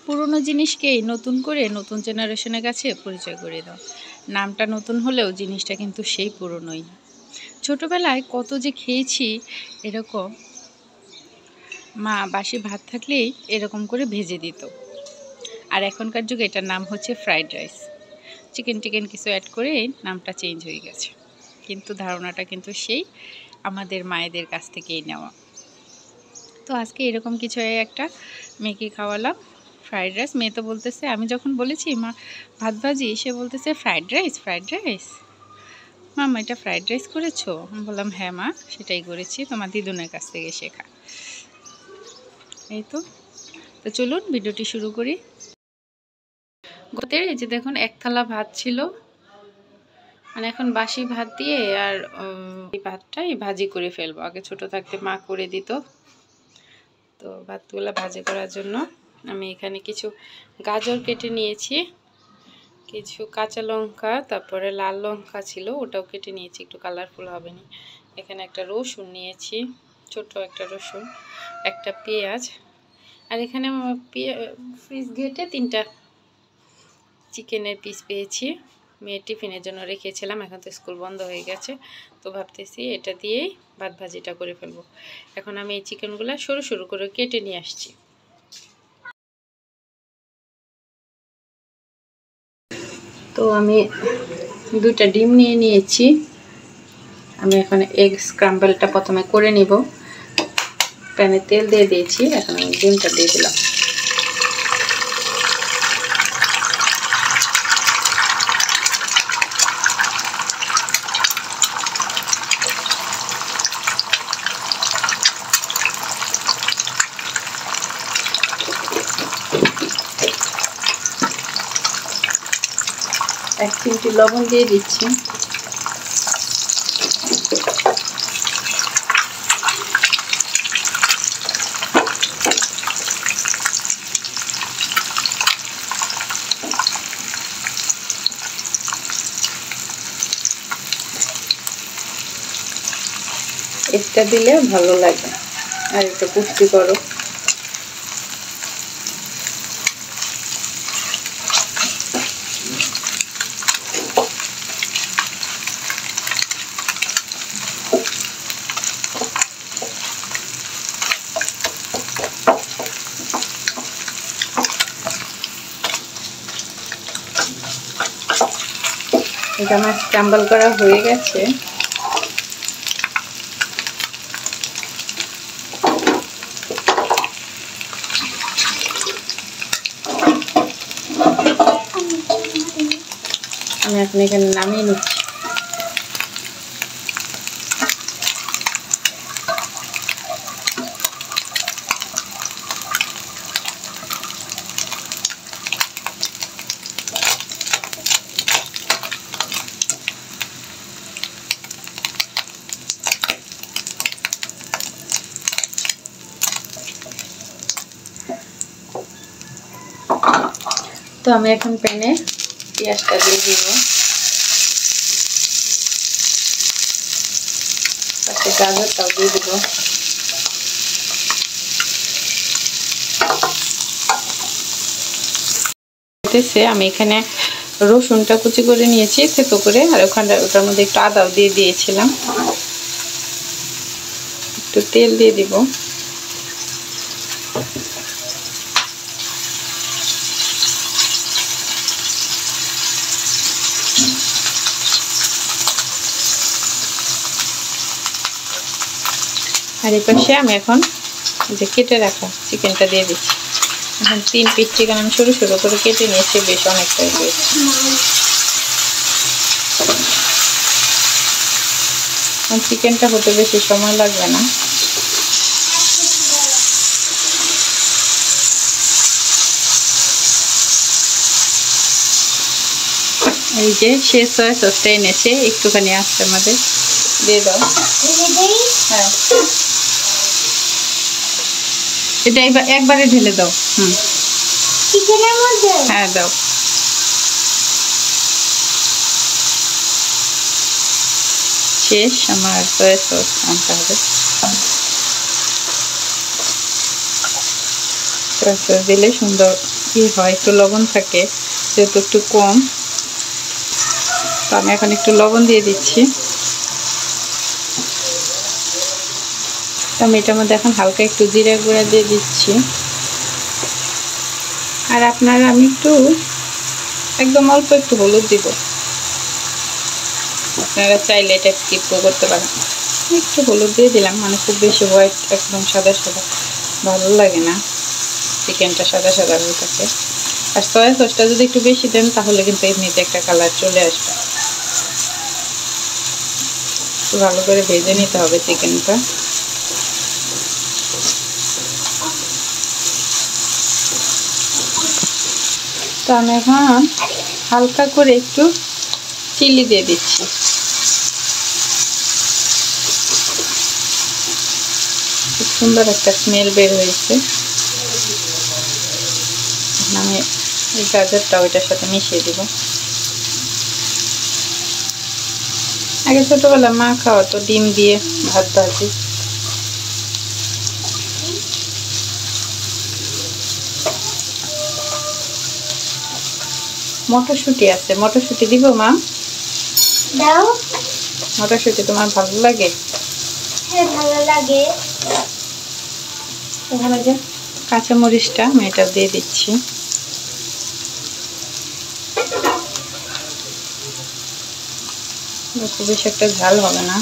পুরনো জিনিসকেই নতুন করে নতুন জেনারেশনের কাছে পরিচয় করে দাও। নামটা নতুন হলেও জিনিসটা কিন্তু সেই পুরনোই। ছোটবেলায় কত যে খেয়েছি এরকম, মা বাসি ভাত থাকলেই এরকম করে ভেজে দিত। আর এখনকার যুগে এটার নাম হচ্ছে ফ্রাইড রাইস। চিকেন টিকেন কিছু অ্যাড করে নামটা চেঞ্জ হয়ে গেছে, কিন্তু ধারণাটা কিন্তু সেই আমাদের মায়েদের কাছ থেকেই নেওয়া। তো আজকে এরকম কিছু একটা মেয়েকে খাওয়ালাম, ফ্রাইড রাইস। মেয়ে তো বলতেছে, আমি যখন বলেছি মা ভাত ভাজি, সে বলতেছে ফ্রাইড রাইস। ফ্রাইড রাইস মামা, এটা ফ্রাইড রাইস করেছো? আমি বললাম হ্যাঁ মা, সেটাই করেছি, তোমার দিদুনের কাছ থেকে শেখা। এই তো চলুন ভিডিওটি শুরু করি। গতের এই যে দেখুন, এক থালা ভাত ছিল, মানে এখন বাসি ভাত দিয়ে আর এই ভাতটাই ভাজি করে ফেলবো। আগে ছোট থাকতে মা করে দিত। তো ভাতগুলো ভাজি করার জন্য আমি এখানে কিছু গাজর কেটে নিয়েছি, কিছু কাঁচা লঙ্কা, তারপরে লাল লঙ্কা ছিল ওটাও কেটে নিয়েছি, একটু কালারফুল হবে না। এখানে একটা রসুন নিয়েছি, ছোট একটা রসুন, একটা পেঁয়াজ, আর এখানে ফ্রিজ ঘেটে 3টা চিকেনের পিস পেয়েছি। মেয়ে টিফিনের জন্য রেখেছিলাম, এখন তো স্কুল বন্ধ হয়ে গেছে, তো ভাবতেছি এটা দিয়েই ভাত ভাজিটা করে ফেলবো। এখন আমি এই চিকেনগুলো সরু সরু করে কেটে নিয়ে আসছি। তো আমি 2টা ডিম নিয়ে নিয়েছি। আমি এখন এগ স্ক্রাম্বলটা প্রথমে করে নিব। প্যানে তেল দিয়ে দিয়েছি, এখন আমি ডিমটা দিয়ে দিলাম। এক চিমটি লবণ দিয়ে দিচ্ছি। এটা দিলে ভালো লাগে আর একটু পুষ্টিকর। এটা আমার স্ক্রাম্বল করা হয়ে গেছে। আমি এখন এখানে নামিয়ে নিচ্ছি। তো আমি এখন প্যানে পেঁয়াজটা দিয়ে দিব, তাতে গাজরটাও দিয়ে দিব। আমি এখানে রসুনটা কুচি করে নিয়েছি থেতো করে, আর ওটার মধ্যে একটু আদাও দিয়ে দিয়েছিলাম। একটু তেল দিয়ে দিব। আর এই পাশে আমি এখন যে কেটে রাখা চিকেনটা দিয়ে দিচ্ছি। এখন 3 পিস চিকেন আমি সরু সরু করে কেটে নিয়েছি, বেশ অনেকটাই হয়েছে। চিকেনটা হতে বেশি সময় লাগবে না। এই যে সে সয়া সসটা এনেছে, একটুখানি আসছে আমাদের, দিয়ে দাও। হ্যাঁ, এটা একবারে ঢেলে দাও। চিকেনের মধ্যে হ্যাঁ দাও। শেষ আমার সয়া সস আনতে হবে। সয়া সস দিলে সুন্দর হয়, একটু লবণ থাকে যেহেতু একটু কম, তো আমি এখন একটু লবণ দিয়ে দিচ্ছি। আমি এটার মধ্যে এখন হালকা একটু জিরা গুঁড়া দিয়ে দিচ্ছি। আর আপনারা আমি একটু একদম অল্প একটু হলুদ দিব, আপনারা চাইলে এটা স্কিপ করতে পারেন। একটু হলুদ দিয়ে দিলাম, মানে খুব বেশি হোয়াইট একদম সাদা সাদা ভালো লাগে না, চিকেনটা সাদা সাদা হয়ে থাকে। আর সয়া সসটা যদি একটু বেশি দেন তাহলে কিন্তু এমনিতে একটা কালার চলে আসবে। ভালো করে ভেজে নিতে হবে চিকেনটা। তো আমি এখন হালকা করে একটু চিলি দিয়ে দিচ্ছি। খুব সুন্দর একটা স্মেল বের হয়েছে। আমি এই গাজরটা ওইটার সাথে মিশিয়ে দিব। আগে ছোটবেলা মা খাওয়াতো ডিম দিয়ে ভাত ভাজি। মটরশুঁটি আছে, মটরশুঁটি দিব মা? দাও। মটরশুঁটি তোমার ভালো লাগে? হ্যাঁ ভালো লাগে। এখানে যে কাঁচামরিচটা আমি এটা দিয়ে দিচ্ছি। খুব বেশি একটা ঝাল হবে না।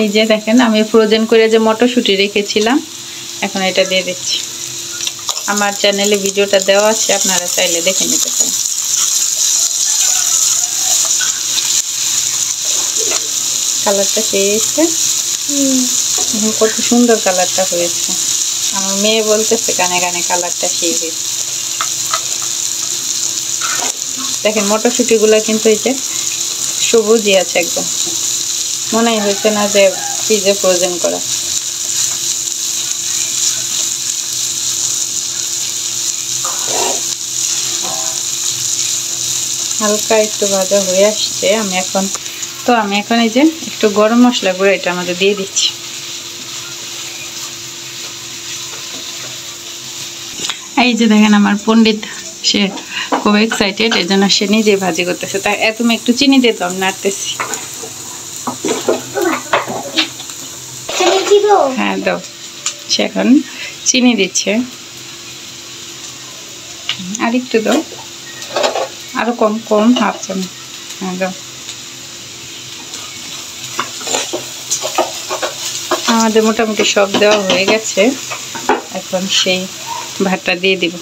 এই যে দেখেন আমি ফ্রোজেন করে যে মটরশুঁটি রেখেছিলাম, এখন এটা দিয়ে দিচ্ছি। আমার চ্যানেলে ভিডিওটা দেওয়া আছে, আপনারা চাইলে দেখে নিতে পারেন। কালারটা সেই এসছে, কত সুন্দর কালারটা হয়েছে। আমার মেয়ে বলতেছে গানে গানে কালারটা সেই হয়েছে। দেখেন মটরশুঁটিগুলো কিন্তু এই যে সবুজই আছে একদম, মনেই হয়েছে না যে ফ্রিজে ফ্রোজেন করা। হালকা একটু ভাজা হয়ে আসছে। আমি এখন এই যে একটু গরম মশলা গুঁড়ো এটা আমাদের দিয়ে দিচ্ছি। এই যে দেখেন আমার পণ্ডিত, সে খুব এক্সাইটেড, এই জন্য সে নিজে ভাজি করতেছে। তাই তুমি একটু চিনি দিয়ে দাও, নাড়তেছি। হ্যাঁ দাও। সে এখন চিনি দিচ্ছে, আর একটু দাও, আরো কম কম হাফ চামচ। হ্যাঁ দাও। আমাদের মোটামুটি সব দেওয়া হয়ে গেছে, এখন সেই ভাতটা দিয়ে দিব।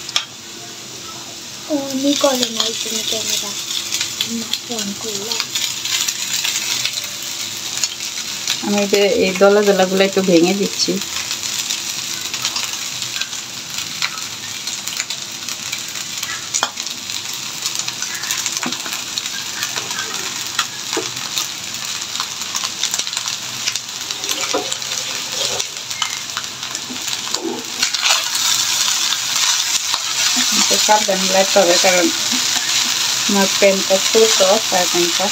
আমি যে এই দলা দলাগুলো একটু ভেঙে দিচ্ছি। সাবধানে লাগতে হবে, কারণ আমার প্যানটা ছোট, ফ্রাই প্যানটা।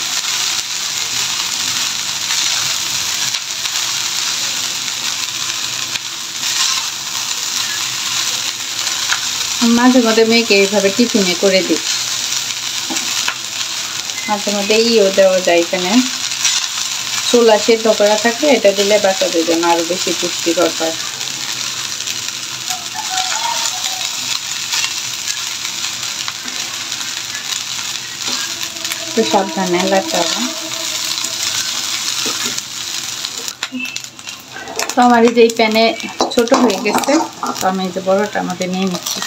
মাঝে মধ্যে মেয়েকে এইভাবে টিফিনে করে দিই, মাঝে মধ্যে ইও দেওয়া যায়। এখানে ছোলা সেদ্ধ করা থাকে, এটা দিলে বাচ্চাদের জন্য আরো বেশি পুষ্টিকর হয়। একটু সাবধানে লাগতে হবে। তো আমার এই যে এই প্যানে ছোট হয়ে গেছে, তো আমি এই যে বড়টা আমাদের নিয়ে নিচ্ছি,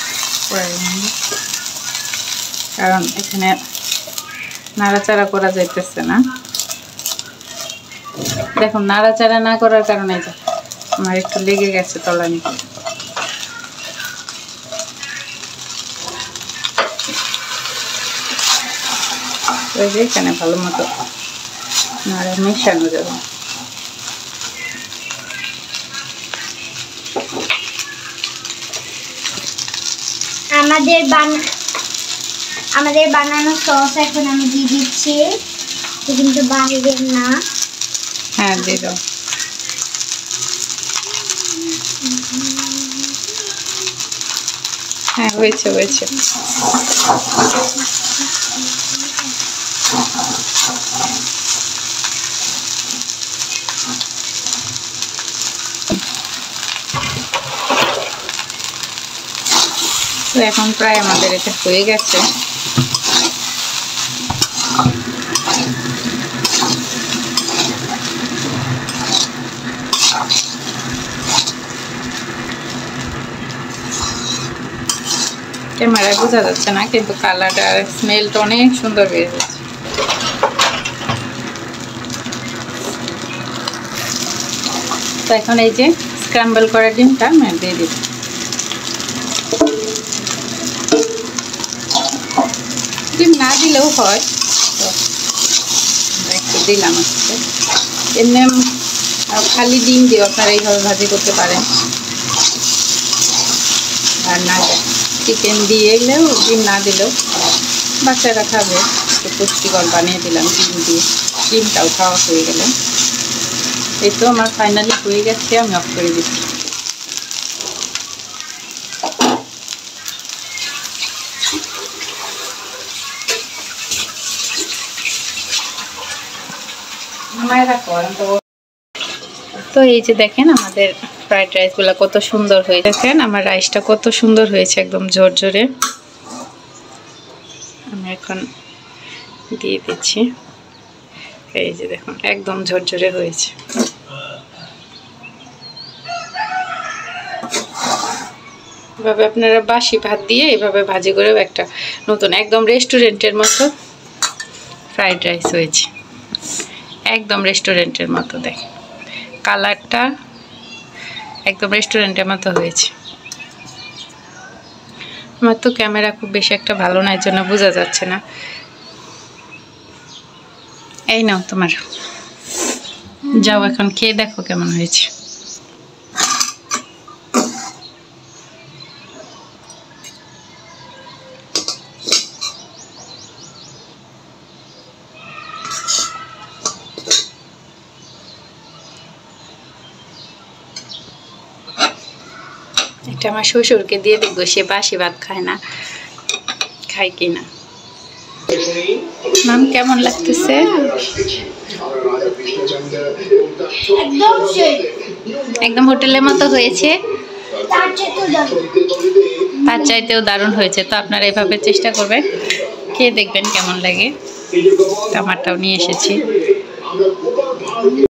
কারণ এখানে নাড়াচাড়া করা যাইতেছে না। দেখুন নাড়াচাড়া না করার কারণে যে আমার একটু লেগে গেছে তলানি। ওই যে এখানে ভালো মতো নাড়া মেশানো যাবে। আমাদের বানানো সস এখন আমি দিয়ে দিচ্ছি, কিন্তু বাইরের না। হ্যাঁ দিয়ে দাও। হ্যাঁ হয়েছে হয়েছে। তো এখন প্রায় আমাদের এটা হয়ে গেছে। ক্যামেরায় বোঝা যাচ্ছে না, কিন্তু কালারটা আর স্মেলটা অনেক সুন্দর বের হচ্ছে। তো এখন এই যে স্ক্র্যাম্বল করা ডিমটা আমি দিয়ে দিব। ডিম না দিলেও হয়, তো একটু দিলাম আজকে। এমনি খালি ডিম দিয়ে আপনারা এইভাবে ভাজি করতে পারেন, আর না চিকেন দিয়ে এলেও ডিম না দিলেও বাচ্চারা খাবে। একটু পুষ্টিকর বানিয়ে দিলাম ডিম দিয়ে, ডিমটাও খাওয়া হয়ে গেল। এই তো আমার ফাইনালি হয়ে গেছে, আমি অফ করে দিচ্ছি। তো এই যে দেখেন আমাদের ফ্রাইড রাইসগুলো কত সুন্দর হয়ে, দেখেন আমার রাইসটা কত সুন্দর হয়েছে, একদম ঝরঝরে। আমি এখন দিয়ে দিচ্ছি। এই যে দেখুন একদম ঝরঝরে হয়েছে। এভাবে আপনারা বাসি ভাত দিয়ে এভাবে ভাজি করেও একটা নতুন একদম রেস্টুরেন্টের মতো ফ্রাইড রাইস হয়েছে, একদম রেস্টুরেন্টের মতো। দেখেন কালারটা একদম রেস্টুরেন্টের মতো হয়েছে। আমার তো ক্যামেরা খুব বেশি একটা ভালো না, এর জন্য বোঝা যাচ্ছে না। এই নাও তোমার, যাও এখন খেয়ে দেখো কেমন হয়েছে। এটা আমার শ্বশুরকে দিয়ে দেখবো, সে বাসি ভাত খায় না, খায় কিনা। নাম কেমন লাগতেছে? একদম হোটেলের মতো হয়েছে, তার চাইতেও দারুণ হয়েছে। তো আপনারা এভাবে চেষ্টা করবেন, খেয়ে দেখবেন কেমন লাগে। আমারটাও নিয়ে এসেছি।